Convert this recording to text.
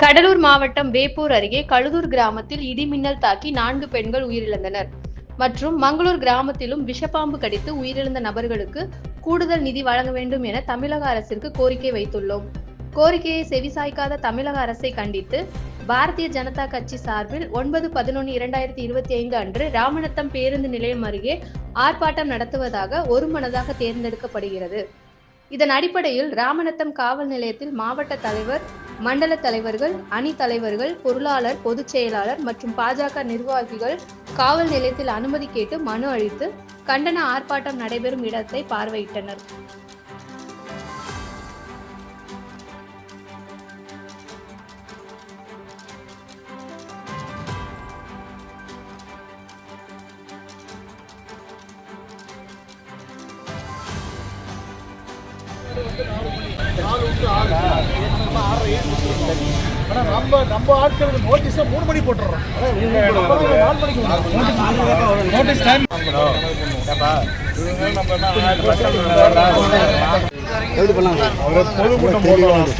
கடலூர் மாவட்டம் வேப்பூர் அருகே கழுதூர் கிராமத்தில் இடிமின்னல் தாக்கி 4 பெண்கள் உயிரிழந்தனர் மற்றும் மங்களூர் கிராமத்திலும் விஷப்பாம்பு கடித்து உயிரிழந்த நபர்களுக்கு கூடுதல் நிதி வழங்க வேண்டும் என தமிழக அரசிற்கு கோரிக்கை வைத்துள்ளோம். கோரிக்கையை செவிசாய்க்காத தமிழக அரசை கண்டித்து பாரதிய ஜனதா கட்சி சார்பில் 9/11/2025 அன்று ராமநத்தம் பேருந்து நிலையம் அருகே ஆர்ப்பாட்டம் நடத்துவதாக ஒருமனதாக தேர்ந்தெடுக்கப்படுகிறது. இதன் அடிப்படையில் ராமநத்தம் காவல் நிலையத்தில் மாவட்ட தலைவர், மண்டல தலைவர்கள், அணி தலைவர்கள், பொருளாளர், பொதுச் செயலாளர் மற்றும் பாஜக நிர்வாகிகள் காவல் நிலையத்தில் அனுமதி கேட்டு மனு அளித்து கண்டன ஆர்ப்பாட்டம் நடைபெறும் இடத்தை பார்வையிட்டனர். நம்ம ஆட்களுக்கு நோட்டீஸ் 3 மணி போட்டுறோம். 4 மணிக்கு நோட்டீஸ் டைம் எப்படி பண்ணலாம்?